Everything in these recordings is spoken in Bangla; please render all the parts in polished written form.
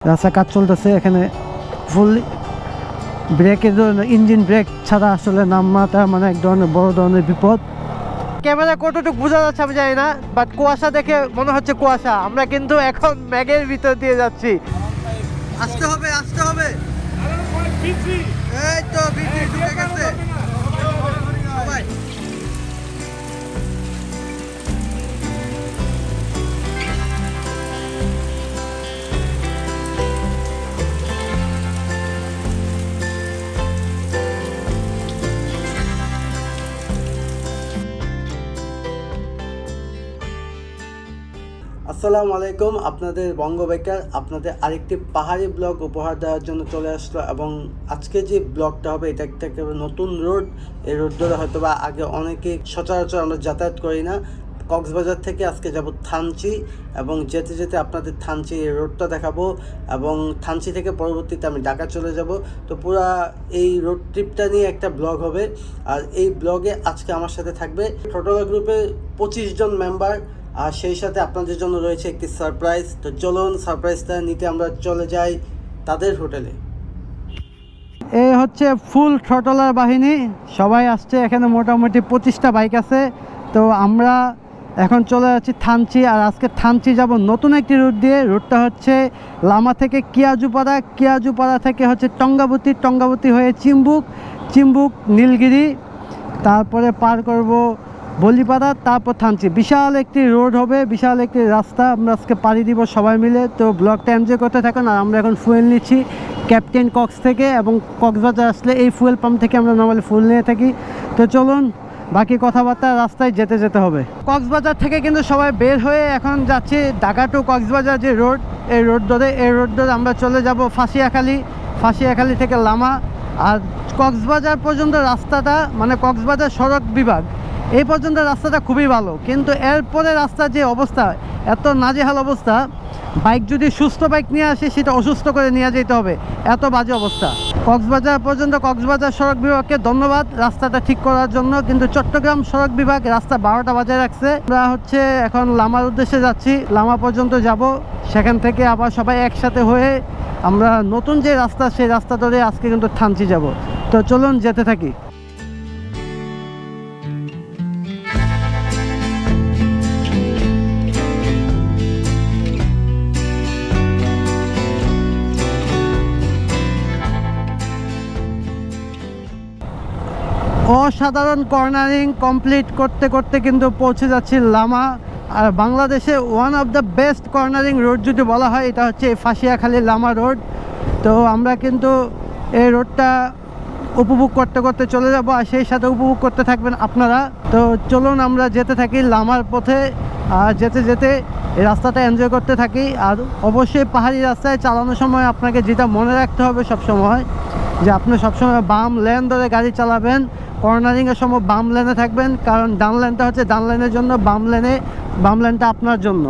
রাস্তা কাজ চলতেছে এখানে ফুল ব্রেকের জন্য ইঞ্জিন ব্রেক ছাড়া আসলে নামাটা মানে এক ধরনের বড় ধরনের বিপদ। ক্যামেরা কতটুকু বোঝা যাচ্ছে আমি জানি না, বাট কুয়াশা দেখে মনে হচ্ছে কুয়াশা। আমরা কিন্তু এখন ম্যাগের ভিতর দিয়ে যাচ্ছি। আসতে হবে আসতে হবে, এই তো বিদ্যুৎ ঢুকে গেছে সবাই। আসসালামু আলাইকুম, আপনাদের বঙ্গ বেকার আপনাদের আরেকটি পাহাড়ি ব্লগ উপহার দেওয়ার জন্য চলে আসলো। এবং আজকে যে ব্লগটা হবে এটা একটা নতুন রোড। এই রোড ধরে হয়তো বা আগে অনেকে সচরাচর আমরা যাতায়াত করি না। কক্সবাজার থেকে আজকে যাব থানচি, এবং যেতে যেতে আপনাদের থানচি এই রোডটা দেখাবো, এবং থানচি থেকে পরবর্তীতে আমি ঢাকা চলে যাব। তো পুরা এই রোড ট্রিপটা নিয়ে একটা ব্লগ হবে। আর এই ব্লগে আজকে আমার সাথে থাকবে টোটোলা গ্রুপের 25 জন মেম্বার, আর সেই সাথে আপনাদের জন্য রয়েছে একটি সারপ্রাইজ। তো চলুন সারপ্রাইজটা নিতে আমরা চলে যাই তাদের হোটেলে। এই হচ্ছে ফুল টোটোলার বাহিনী, সবাই আসছে এখানে। মোটামুটি 25টা বাইক আছে। তো আমরা এখন চলে যাচ্ছি থানচি। আর আজকে থানচি যাব নতুন একটি রুট দিয়ে। রুটটা হচ্ছে লামা থেকে কিয়াজুপাড়া, কিয়াজুপাড়া থেকে হচ্ছে টঙ্গাবতী, টঙ্গাবতী হয়ে চিম্বুক, চিম্বুক নীলগিরি, তারপরে পার করব বলিপাড়া, তারপর থানচি। বিশাল একটি রোড হবে, বিশাল একটি রাস্তা। আমরা আজকে পাড়ি দিব সবাই মিলে। তো ব্লগটা এনজয় করতে থাকুন। আর আমরা এখন ফুয়েল নিচ্ছি ক্যাপ্টেন কক্স থেকে, এবং কক্সবাজার আসলে এই ফুয়েল পাম্প থেকে আমরা নর্মালি ফুয়েল নিয়ে থাকি। তো চলুন বাকি কথাবার্তা রাস্তায় যেতে যেতে হবে। কক্সবাজার থেকে কিন্তু সবাই বের হয়ে এখন যাচ্ছি ঢাকা টু কক্সবাজার যে রোড, এই রোড ধরে আমরা চলে যাব ফাঁসিয়াখালী, ফাঁসিয়াখালী থেকে লামা। আর কক্সবাজার পর্যন্ত রাস্তাটা মানে কক্সবাজার সড়ক বিভাগ এই পর্যন্ত রাস্তাটা খুবই ভালো, কিন্তু এরপরে রাস্তার যে অবস্থা, এত নাজেহাল অবস্থা। বাইক যদি সুস্থ বাইক নিয়ে আসে সেটা অসুস্থ করে নিয়ে যেতে হবে, এত বাজে অবস্থা। কক্সবাজার পর্যন্ত কক্সবাজার সড়ক বিভাগকে ধন্যবাদ রাস্তাটা ঠিক করার জন্য, কিন্তু চট্টগ্রাম সড়ক বিভাগ রাস্তা 12টা বাজে রাখছে। আমরা হচ্ছে এখন লামার উদ্দেশ্যে যাচ্ছি, লামা পর্যন্ত যাব। সেখান থেকে আবার সবাই একসাথে হয়ে আমরা নতুন যে রাস্তা সেই রাস্তা ধরে আজকে কিন্তু থানচি যাব। তো চলুন যেতে থাকি। অসাধারণ কর্নারিং কমপ্লিট করতে করতে কিন্তু পৌঁছে যাচ্ছি লামা। আর বাংলাদেশে one of the best cornering road যদি বলা হয় এটা হচ্ছে ফাঁসিয়াখালী লামা রোড। তো আমরা কিন্তু এই রোডটা উপভোগ করতে করতে চলে যাব, আর সেই সাথে উপভোগ করতে থাকবেন আপনারা। তো চলুন আমরা যেতে থাকি লামার পথে, আর যেতে যেতে এই রাস্তাটা এনজয় করতে থাকি। আর অবশ্যই পাহাড়ি রাস্তায় চালানোর সময় আপনাকে যেটা মনে রাখতে হবে সব সময়, যে আপনি সবসময় বাম লেন ধরে গাড়ি চালাবেন। কর্নারিংয়ের সময় বাম লেনে থাকবেন, কারণ ডান লেনটা হচ্ছে ডান লেনের জন্য, বাম লেনটা আপনার জন্য।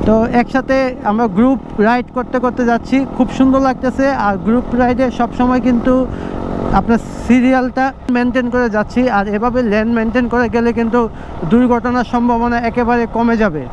তো একসাথে আমরা গ্রুপ রাইড করতে করতে যাচ্ছি, খুব সুন্দর লাগতেছে। আর গ্রুপ রাইডে সবসময় কিন্তু আপনার সিরিয়ালটা মেনটেন করে যাচ্ছি। আর এভাবে লেন মেনটেন করে গেলে কিন্তু দুর্ঘটনার সম্ভাবনা একেবারে কমে যাবে।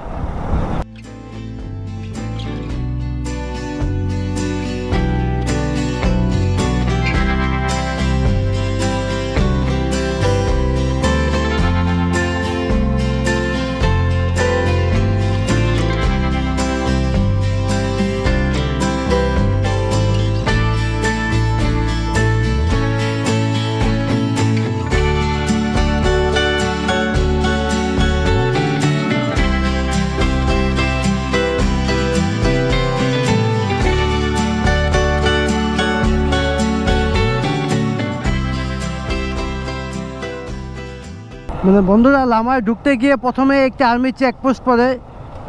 মানে বন্ধুরা, লামায় ঢুকতে গিয়ে প্রথমে একটি আর্মি চেকপোস্ট পড়ে,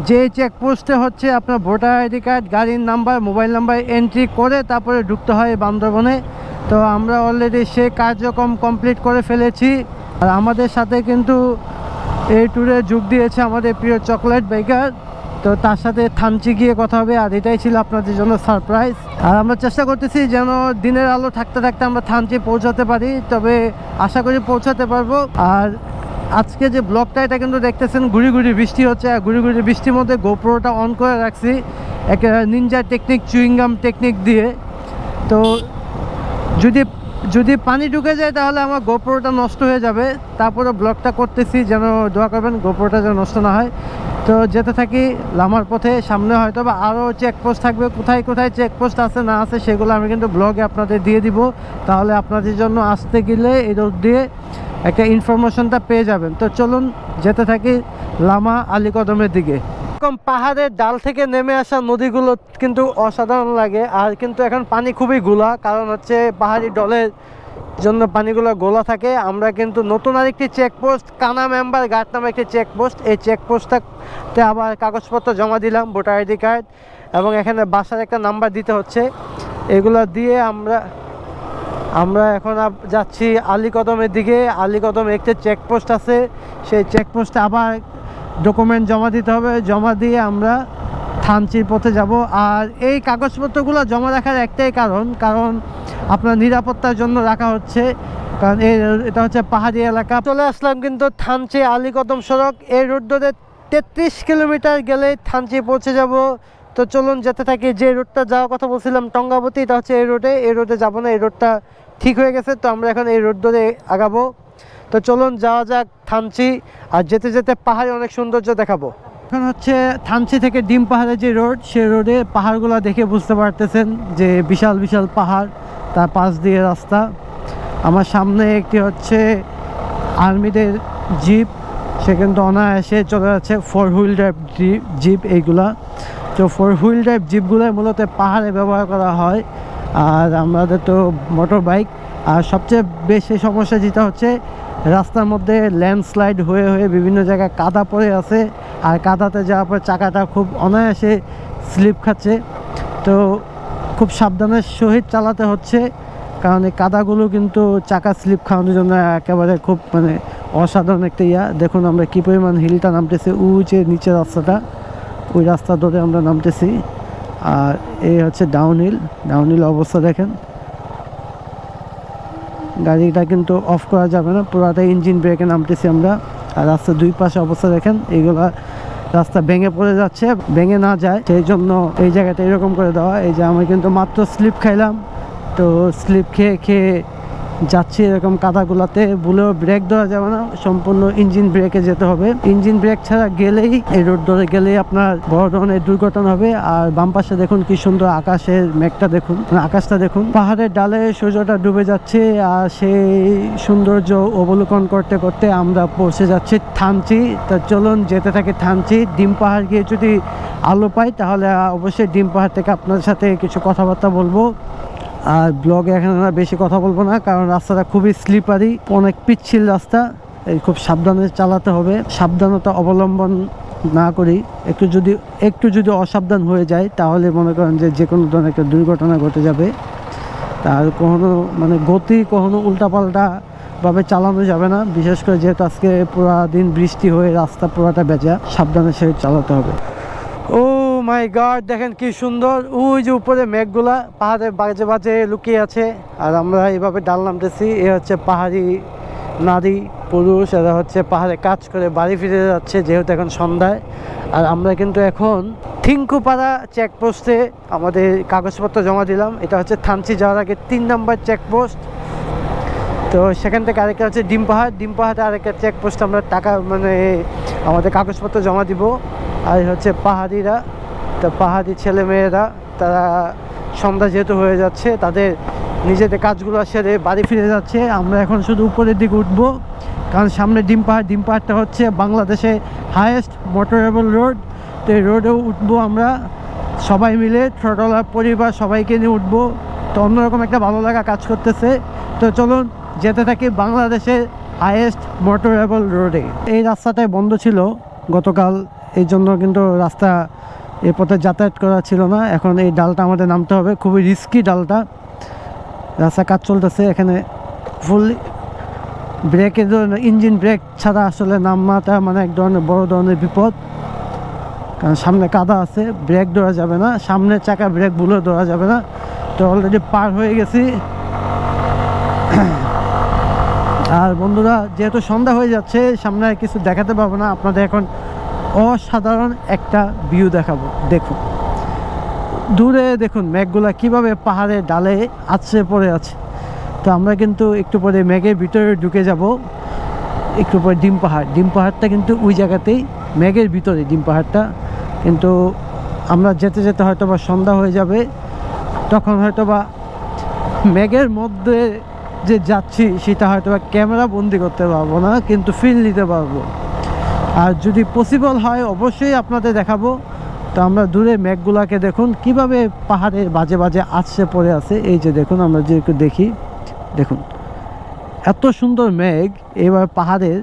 যে চেকপোস্টে হচ্ছে আপনার ভোটার আইডি কার্ড, গাড়ির নাম্বার, মোবাইল নাম্বার এন্ট্রি করে তারপরে ঢুকতে হয় বান্দরবনে। তো আমরা অলরেডি সেই কার্যক্রম কমপ্লিট করে ফেলেছি। আর আমাদের সাথে কিন্তু এই ট্যুরে যোগ দিয়েছে আমাদের প্রিয় চকলেট বেকার। তো তার সাথে থানচি গিয়ে কথা হবে, আর এটাই ছিল আপনাদের জন্য সারপ্রাইজ। আর আমরা চেষ্টা করতেছি যেন দিনের আলো থাকতে থাকতে আমরা থানচি পৌঁছাতে পারি, তবে আশা করি পৌঁছাতে পারবো। আর আজকে যে ব্লগটা এটা কিন্তু দেখতেছেন ঘুরি ঘুরি বৃষ্টি হচ্ছে, আর ঘুরি ঘুরি বৃষ্টির মধ্যে গোপ্রোটা অন করে রাখছি একটা নিনজা টেকনিক চুইংগাম টেকনিক দিয়ে। তো যদি পানি ঢুকে যায় তাহলে আমার গোপ্রোটা নষ্ট হয়ে যাবে, তারপরে ব্লগটা করতেছি, যেন দোয়া করবেন গোপ্রোটা যেন নষ্ট না হয়। তো যেতে থাকি লামার পথে, সামনে হয়তো বা আরও চেকপোস্ট থাকবে, কোথায় কোথায় চেকপোস্ট আছে না আছে সেগুলো আমি কিন্তু ব্লগে আপনাদের দিয়ে দিব, তাহলে আপনাদের জন্য আসতে গেলে এই রোড দিয়ে একটা ইনফরমেশনটা পেয়ে যাবেন। তো চলুন যেতে থাকি লামা আলীকদমের দিকে। এরকম পাহাড়ের ডাল থেকে নেমে আসা নদীগুলো কিন্তু অসাধারণ লাগে, আর কিন্তু এখন পানি খুবই গোলা, কারণ হচ্ছে পাহাড়ি ডলের জন্য পানিগুলো গোলা থাকে। আমরা কিন্তু নতুন আরেকটি চেকপোস্ট কানা মেম্বার ঘাট নামে একটি চেকপোস্ট, এই চেকপোস্টটাতে আবার কাগজপত্র জমা দিলাম, ভোটার আইডি কার্ড, এবং এখানে বাসার একটা নাম্বার দিতে হচ্ছে। এগুলো দিয়ে আমরা এখন যাচ্ছি আলীকদমের দিকে। আলীকদমে একটি চেকপোস্ট আছে, সেই চেকপোস্টে আবার ডকুমেন্ট জমা দিতে হবে, জমা দিয়ে আমরা থানচির পথে যাব। আর এই কাগজপত্রগুলো জমা রাখার একটাই কারণ আপনার নিরাপত্তার জন্য রাখা হচ্ছে, কারণ এটা হচ্ছে পাহাড়ি এলাকা। চলে আসলাম কিন্তু থানচি আলীকদম সড়ক, এই রোড ধরে 33 কিলোমিটার গেলে থানচি পৌঁছে যাব। তো চলুন যেতে থাকি। যে রোডটা যাওয়ার কথা বলছিলাম টঙ্গাবতী, এটা হচ্ছে এই রোডে যাবো না, এই রোডটা ঠিক হয়ে গেছে। তো আমরা এখন এই রোড ধরে আগাবো। তো চলুন যাওয়া যাক থানচি, আর যেতে যেতে পাহাড়ে অনেক সৌন্দর্য দেখাবো। এখন হচ্ছে থানচি থেকে ডিম পাহাড়ের যে রোড, সেই রোডে পাহাড়গুলো দেখে বুঝতে পারতেছেন যে বিশাল বিশাল পাহাড়, তার পাশ দিয়ে রাস্তা। আমার সামনে একটি হচ্ছে আর্মিদের জিপ, সে কিন্তু অনায়াসে চলে যাচ্ছে, 4 হুইল ড্রাইভ জিপ এইগুলা। তো 4 হুইল ড্রাইভ জিপগুলো মূলত পাহাড়ে ব্যবহার করা হয়, আর আমাদের তো মোটর বাইক। আর সবচেয়ে বেশি সমস্যা যেটা হচ্ছে রাস্তার মধ্যে ল্যান্ডস্লাইড হয়ে বিভিন্ন জায়গায় কাদা পড়ে আছে, আর কাদাতে যাওয়ার পর চাকাটা খুব অনায়াসে স্লিপ খাচ্ছে। তো খুব সাবধানের সহিত চালাতে হচ্ছে, কারণ এই কাদাগুলো কিন্তু চাকা স্লিপ খাওয়ানোর জন্য একেবারে খুব অসাধারণ একটা দেখুন আমরা কী পরিমাণ হিলটা নামতেছি, যে নিচের রাস্তাটা, ওই রাস্তা ধরে আমরা নামতেছি। আর এই হচ্ছে ডাউনহিল অবস্থা দেখেন। গাড়িটা কিন্তু অফ করা যাবে না, পুরাটা ইঞ্জিন ব্রেকে নামতেছি আমরা। আর রাস্তার দুই পাশে অবস্থা দেখেন, এইগুলা রাস্তা ভেঙে পড়ে যাচ্ছে, ভেঙে না যায় সেই জন্য এই জায়গাটা এরকম করে দেওয়া। এই যে আমি কিন্তু মাত্র স্লিপ খাইলাম, তো স্লিপ খেয়ে যাচ্ছি এরকম কাদাগুলাতে। ভুলেও ব্রেক দেওয়া যাবে না, সম্পূর্ণ ইঞ্জিন ব্রেকে যেতে হবে। ইঞ্জিন ব্রেক ছাড়া গেলেই, এই রোড ধরে গেলেই আপনার বড় ধরনের দুর্ঘটনা হবে। আর বাম পাশে দেখুন কি সুন্দর আকাশের মেঘটা দেখুন, আকাশটা দেখুন, পাহাড়ের ডালে সূর্যটা ডুবে যাচ্ছে, আর সেই সৌন্দর্য অবলোকন করতে করতে আমরা পৌঁছে যাচ্ছি থানচি। তা চলুন যেতে থাকি থানচি। ডিম পাহাড় গিয়ে যদি আলো পাই তাহলে অবশ্যই ডিম পাহাড় থেকে আপনার সাথে কিছু কথাবার্তা বলবো। আর ব্লগে এখানে বেশি কথা বলবো না, কারণ রাস্তাটা খুবই স্লিপারি, অনেক পিচ্ছিল রাস্তা, এই খুব সাবধানে চালাতে হবে। সাবধানতা অবলম্বন না করি একটু যদি অসাবধান হয়ে যায় তাহলে মনে করেন যে কোনো ধরনের একটা দুর্ঘটনা ঘটে যাবে। তার গতি কখনো উল্টাপাল্টা ভাবে চালানো যাবে না, বিশেষ করে যেহেতু আজকে পুরা দিন বৃষ্টি হয়ে রাস্তা পুরাটা ভেজা, সাবধানে সে চালাতে হবে। ও মাই গড, দেখেন কি সুন্দর, ওই যে উপরে মেঘগুলা পাহাড়ের বাজে বাজে লুকিয়ে আছে, আর আমরা এইভাবে ডাল নামতেছি। এ হচ্ছে পাহাড়ি নারী পুরুষ, এরা হচ্ছে পাহাড়ে কাজ করে বাড়ি ফিরে যাচ্ছে যেহেতু এখন সন্ধ্যায়। আর আমরা কিন্তু এখন থিঙ্কুপাড়া চেকপোস্টে আমাদের কাগজপত্র জমা দিলাম। এটা হচ্ছে থানচি যাওয়ার আগে 3 নম্বর চেকপোস্ট। তো সেখান থেকে আরেকটা হচ্ছে ডিম পাহাড়ে আরেকটা চেকপোস্ট, আমরা টাকা আমাদের কাগজপত্র জমা দিব। আর হচ্ছে পাহাড়িরা, তো পাহাড়ি ছেলেমেয়েরা, তারা সন্ধ্যা যেহেতু হয়ে যাচ্ছে তাদের নিজেদের কাজগুলো সেরে বাড়ি ফিরে যাচ্ছে। আমরা এখন শুধু উপরের দিকে উঠবো, কারণ সামনে ডিম পাহাড়টা হচ্ছে বাংলাদেশে হাইয়েস্ট মোটরেবল রোড। তো এই রোডেও উঠবো আমরা সবাই মিলে, ছোটবেলার পরিবার সবাইকে নিয়ে উঠবো। তো অন্যরকম একটা ভালো লাগা কাজ করতেছে। তো চলুন যেতে থাকি বাংলাদেশের হাইয়েস্ট মোটরেবল রোডে। এই রাস্তাটাই বন্ধ ছিল গতকাল, এই জন্য কিন্তু রাস্তা এ পথে যাতায়াত করা ছিল না। এখন এই ডালটা আমাদের নামতে হবে, খুবই রিস্কি ডালটা, রাস্তা কাজ চলতেছে এখানে। ফুল ব্রেকের ইঞ্জিন ব্রেক ছাড়া আসলে নামাটা এক ধরনের বড় ধরনের বিপদ, কারণ সামনে কাদা আছে, ব্রেক ধরা যাবে না, সামনের চাকা ব্রেক ভুলেও ধরা যাবে না। তো অলরেডি পার হয়ে গেছি, আর বন্ধুরা, যেহেতু সন্ধ্যা হয়ে যাচ্ছে, সামনে আর কিছু দেখাতে পারবো না আপনাদের। এখন অসাধারণ একটা ভিউ দেখাবো। দেখুন দূরে, দেখুন মেঘগুলা কিভাবে পাহাড়ের ডালে আছড়ে পড়ে আছে। তো আমরা কিন্তু একটু পরে মেঘের ভিতরে ঢুকে যাব। একটু পরে ডিম পাহাড়টা কিন্তু ওই জায়গাতেই, মেঘের ভিতরে ডিম পাহাড়টা। কিন্তু আমরা যেতে যেতে হয়তো বা সন্ধ্যা হয়ে যাবে, তখন হয়তো বা মেঘের মধ্যে যে যাচ্ছি সেটা হয়তো বা ক্যামেরা বন্দি করতে পারবো না, কিন্তু ফিল নিতে পারবো। আর যদি পসিবল হয় অবশ্যই আপনাদের দেখাবো। তো আমরা দূরে মেঘগুলাকে দেখুন কিভাবে পাহাড়ের বাজে বাজে আছড়ে পড়ে আছে। এই যে দেখুন, আমরা যে একটু দেখি, দেখুন এত সুন্দর মেঘ এবার পাহাড়ের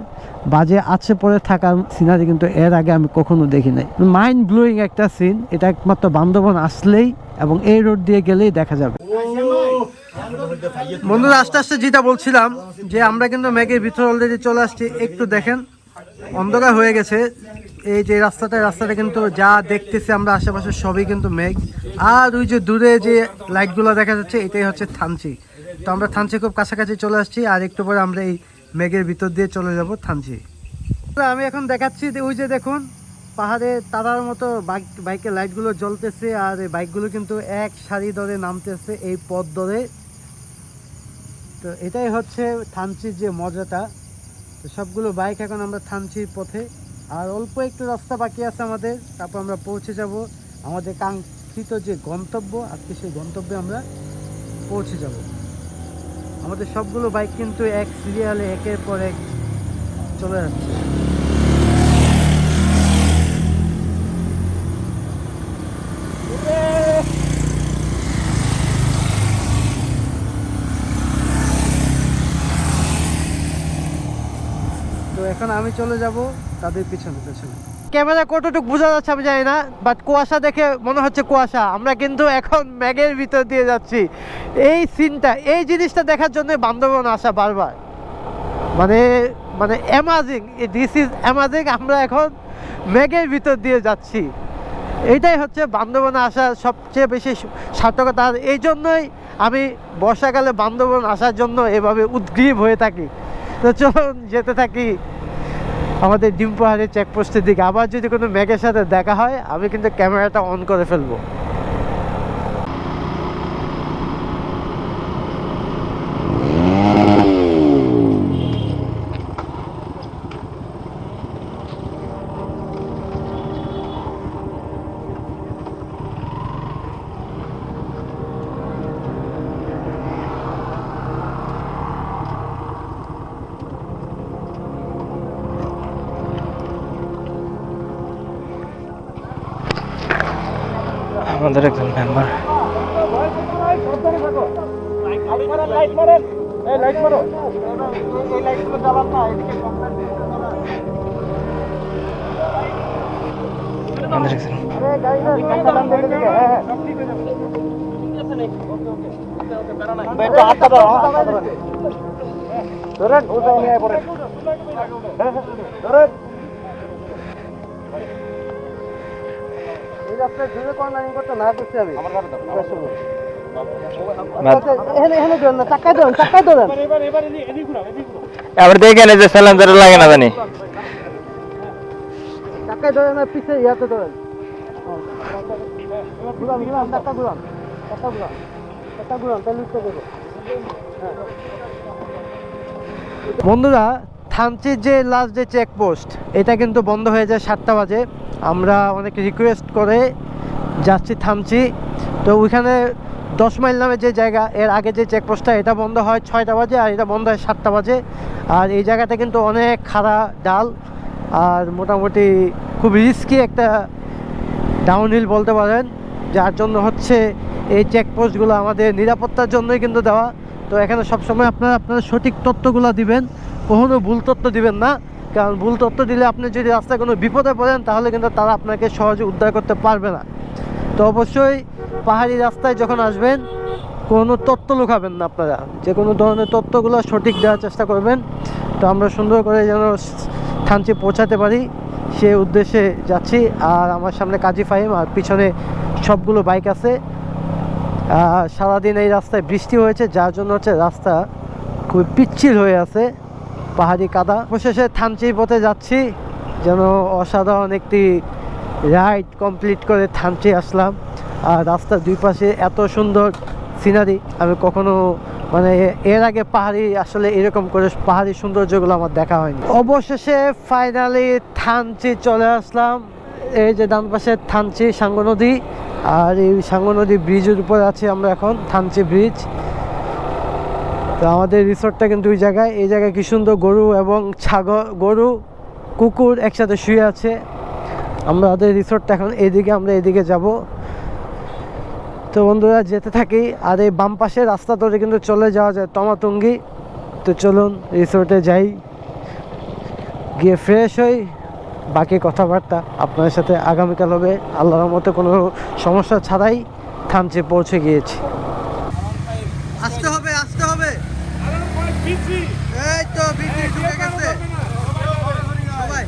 বাজে আছড়ে পড়ে থাকার সিনারি কিন্তু এর আগে আমি কখনো দেখি নাই। মাইন্ড ব্লোয়িং একটা সিন। এটা একমাত্র বান্দরবন আসলেই এবং এই রোড দিয়ে গেলেই দেখা যাবে। বন্ধুরা, আস্তে আস্তে যেটা বলছিলাম যে আমরা কিন্তু মেঘের ভিতরে অলরেডি চলে আসছি। একটু দেখেন অন্ধকার হয়ে গেছে। এই যে রাস্তাটা কিন্তু যা দেখতেছি আমরা আশেপাশে সবই কিন্তু মেঘ। আর ওই যে দূরে যে লাইটগুলো দেখা যাচ্ছে এটাই হচ্ছে থানচি। তো আমরা থানচি খুব কাছাকাছি চলে আসছি। আর একটু পরে আমরা এই মেঘের ভিতর দিয়ে চলে যাব থানচি। আমি এখন দেখাচ্ছি যে ওই যে দেখুন পাহাড়ে তারার মতো বাইকের লাইটগুলো জ্বলতেছে। আর এই বাইকগুলো কিন্তু এক সারি ধরে নামতেছে এই পথ ধরে। তো এটাই হচ্ছে থানচির যে মজাটা। তো সবগুলো বাইক এখন আমরা থানচির পথে। আর অল্প একটু রাস্তা বাকি আছে আমাদের, তারপর আমরা পৌঁছে যাব আমাদের কাঙ্ক্ষিত যে গন্তব্য। আজকে সেই গন্তব্যে আমরা পৌঁছে যাব। আমাদের সবগুলো বাইক কিন্তু এক সিরিয়ালে একের পর এক চলে যাচ্ছে। তো এখন আমি চলে যাব তাদের পিছনে পিছনে। ক্যামেরা কতটুকু বোঝা যাচ্ছে আমি জানি না, বাট কুয়াশা দেখে মনে হচ্ছে কুয়াশা। আমরা কিন্তু এখন মেঘের ভিতর দিয়ে যাচ্ছি। এই সিনটা, এই জিনিসটা দেখার জন্য বান্দরবন আসা বারবার, মানে মানে অ্যামাজিং। This is amazing. আমরা এখন মেঘের ভিতর দিয়ে যাচ্ছি। এইটাই হচ্ছে বান্দরবনে আসার সবচেয়ে বেশি সার্থকতা। আর এই জন্যই আমি বর্ষাকালে বান্দরবন আসার জন্য এভাবে উদ্গ্রীব হয়ে থাকি। তো চলুন যেতে থাকি আমাদের ডিম পাহাড়ের চেকপোস্টের দিকে। আবার যদি কোনো মেঘের সাথে দেখা হয় আমি কিন্তু ক্যামেরাটা অন করে ফেলবো। আমাদের একজন মেম্বার আবার দেখেন যে সালাম লাগে না জানি টাকায় ধরেন না, পিছে ইয়াতে ধরেন। বন্ধুরা, থানচির যে লাস্ট যে চেকপোস্ট এটা কিন্তু বন্ধ হয়ে যায় 7টা বাজে। আমরা অনেক রিকোয়েস্ট করে যাচ্ছি থানচি। তো ওইখানে 10 মাইল নামে যে জায়গা, এর আগে যে চেকপোস্টটা এটা বন্ধ হয় 6টা বাজে, আর এটা বন্ধ হয় 7টা বাজে। আর এই জায়গাটা কিন্তু অনেক খাড়া ডাল, আর মোটামুটি খুব রিস্কি একটা ডাউনহিল বলতে পারেন, যার জন্য হচ্ছে এই চেকপোস্টগুলো আমাদের নিরাপত্তার জন্যই কিন্তু দেওয়া। তো এখানে সবসময় আপনারা সঠিক তথ্যগুলো দিবেন, কখনো ভুল তথ্য দিবেন না। কারণ ভুল তথ্য দিলে আপনি যদি রাস্তায় কোনো বিপদে পড়েন তাহলে কিন্তু তারা আপনাকে সহজে উদ্ধার করতে পারবে না। তো অবশ্যই পাহাড়ি রাস্তায় যখন আসবেন কোনো তথ্য লুকাবেন না। আপনারা যে কোনো ধরনের তথ্যগুলো সঠিক দেওয়ার চেষ্টা করবেন। তো আমরা সুন্দর করে যেন থানচি পৌঁছাতে পারি সে উদ্দেশ্যে যাচ্ছি। আর আমার সামনে কাজী ফাহিম, আর পিছনে সবগুলো বাইক আছে। সারাদিন এই রাস্তায় বৃষ্টি হয়েছে, যার জন্য হচ্ছে রাস্তা খুবই পিচ্ছিল হয়ে আছে। পাহাড়ি কাদা। অবশেষে থানচির পথে যাচ্ছি, যেন অসাধারণ একটি রাইড কমপ্লিট করে থানচি আসলাম। আর রাস্তার দুই পাশে এত সুন্দর সিনারি আমি কখনো মানে এর আগে পাহাড়ি আসলে এরকম করে পাহাড়ি সৌন্দর্যগুলো আমার দেখা হয়নি। অবশেষে ফাইনালি থানচি চলে আসলাম। এই যে ডান পাশে থানচি সাঙ্গু নদী, আর এই সাঙ্গু নদী ব্রিজের উপরে আছি আমরা এখন, থানচি ব্রিজ। তো আমাদের রিসোর্টটা কিন্তু ওই জায়গায়, এই জায়গায় কি সুন্দর গরু এবং ছাগল, গরু কুকুর একসাথে শুয়ে আছে। আমাদের রিসোর্টটা এখন এইদিকে, আমরা এদিকে যাব। তো বন্ধুরা যেতে থাকি। আর এই বাম পাশে রাস্তা ধরে কিন্তু চলে যাওয়া যায় তমাতুঙ্গি। তো চলুন রিসোর্টে যাই, গিয়ে ফ্রেশ হই, বাকি কথাবার্তা আপনাদের সাথে আগামীকাল হবে আল্লাহর মতো কোনো সমস্যা ছাড়াই। থানচি পৌঁছে গিয়েছি। আসতে হবে, আসতে হবে। এই তো বিক্রি ঢুকে গেছে সবাই,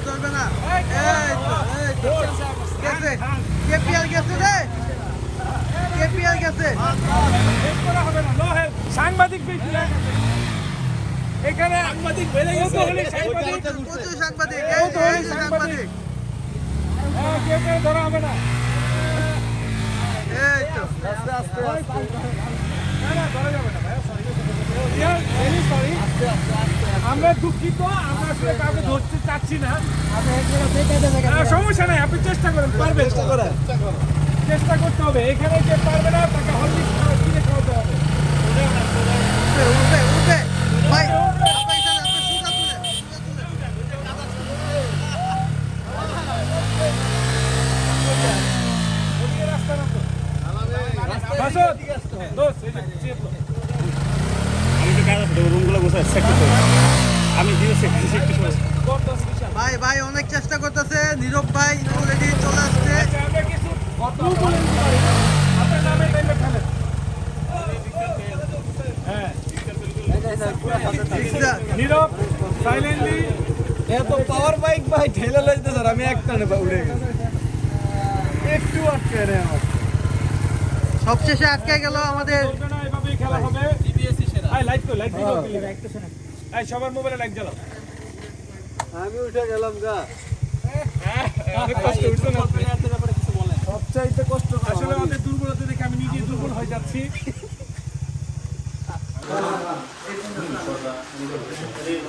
ধরবে না। এই তো গেছে, কেপিআর গেছে রে, কেপিআর গেছে। সাংবাদিক এখানে সাংবাদিক বেড়ে গেছে, প্রচুর সাংবাদিক, এই সাংবাদিক ধরা হবে না। এই তো আস্তে আস্তে আমরা দুঃখিত, আমরা আসলে কাউকে ধরতে চাচ্ছি না। সমস্যা নাই, আপনি চেষ্টা করেন, পারবেন, চেষ্টা করতে হবে। এখানে যে পারবে না তাকে হরলিক্স কিনে খাওয়াতে হবে। উঠবে উঠবে ভাই। ভাই ভাই অনেক চেষ্টা করতেছে, নীরব ভাই অলরেডি চলে আসছে। নীরব সাইলেন্টলি এত পাওয়ার বাইক ভাই ঠেলে লইতে স্যার, আমি একটা উড়ে গেছি, একটু আটকে রে আমার। সবশেষে আটকে গেল আমাদের। এভাবেই খেলা হবে। লাইট তো লাইট দিও, এই সবার মোবাইলে লাইট জ্বালাও। আমি উঠে গেলাম গা। অনেক কষ্ট উঠছে না, সবচাইতে কষ্ট আসলে আমাদের দুর্বলতা দেখে আমি নিজেই দুর্বল হয়ে যাচ্ছি।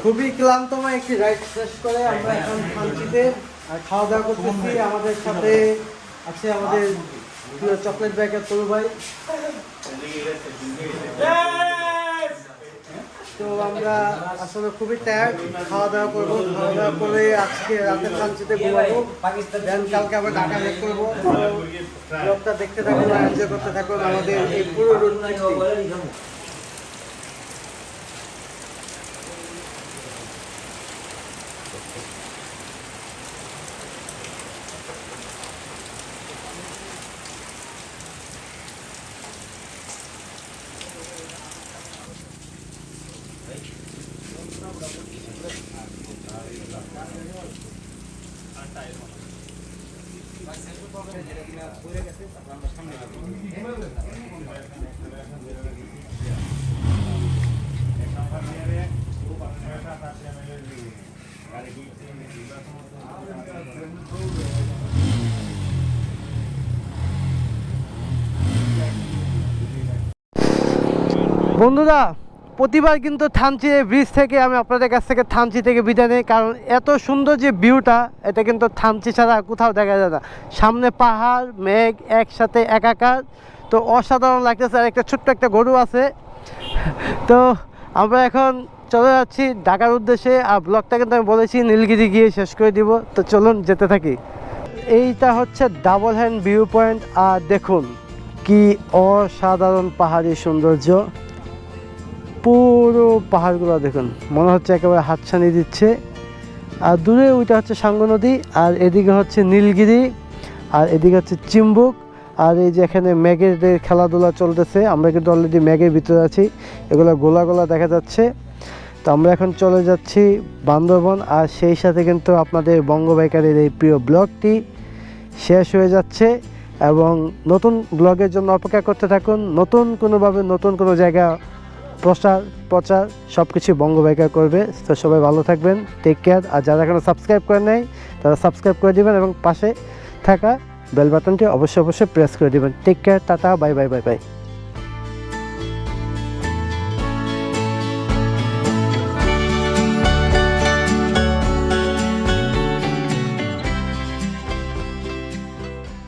খুবই ক্লান্তময় একটি রাইড শেষ করে আমরা এখন থানচিতে খাওয়া দাওয়া করতেছি। আমাদের সাথে আছে আমাদের প্রিয় চকলেট ব্যাগের তরু ভাই। তো আমরা আসলে খুবই টায়ার্ড, খাওয়া দাওয়া করবো, খাওয়া দাওয়া করে আজকে রাতে থানচিতে ঘুমাবো, দেন কালকে আবার ঢাকা ব্যাক করবো। ব্লগটা দেখতে থাকুন, এনজয় করতে থাকুন আমাদের এই পুরো রুট। বন্ধুরা প্রতিবার কিন্তু থানচি ব্রিজ থেকে আমি আপনাদের কাছ থেকে থানচি থেকে বিদায় নেই, কারণ এত সুন্দর যে ভিউটা এটা কিন্তু থানচি ছাড়া কোথাও দেখা যায় না। সামনে পাহাড় মেঘ একসাথে একাকার, তো অসাধারণ লাগতেছে। আর একটা ছোট্ট একটা গরু আছে। তো আমরা এখন চলে যাচ্ছি ঢাকার উদ্দেশ্যে। আর ব্লগটা কিন্তু আমি বলেছি নীলগিরি গিয়ে শেষ করে দিব। তো চলুন যেতে থাকি। এইটা হচ্ছে ডাবল হ্যান্ড ভিউ পয়েন্ট। আর দেখুন কি অসাধারণ পাহাড়ি সৌন্দর্য, পুরো পাহাড়গুলো দেখুন, মনে হচ্ছে একেবারে হাতছানি দিচ্ছে। আর দূরে ওইটা হচ্ছে সাঙ্গু নদী, আর এদিকে হচ্ছে নীলগিরি, আর এদিকে হচ্ছে চিম্বুক। আর এই যে এখানে মেঘের খেলাধুলা চলতেছে, আমরা কিন্তু অলরেডি মেঘের ভিতরে আছি, এগুলো গোলা গোলা দেখা যাচ্ছে। তো আমরা এখন চলে যাচ্ছি বান্দরবন। আর সেই সাথে কিন্তু আপনাদের বঙ্গবাইকারের এই প্রিয় ব্লগটি শেষ হয়ে যাচ্ছে, এবং নতুন ব্লগের জন্য অপেক্ষা করতে থাকুন। নতুন কোনোভাবে নতুন কোনো জায়গা প্রচার সব কিছু বঙ্গ বাইকার করবে। তো সবাই ভালো থাকবেন, টেক কেয়ার। আর যারা এখনো সাবস্ক্রাইব করে নাই তারা সাবস্ক্রাইব করে দিবেন এবং পাশে থাকা বেল বাটনটি অবশ্যই প্রেস করে দিবেন। Take care, tata, bye bye bye by.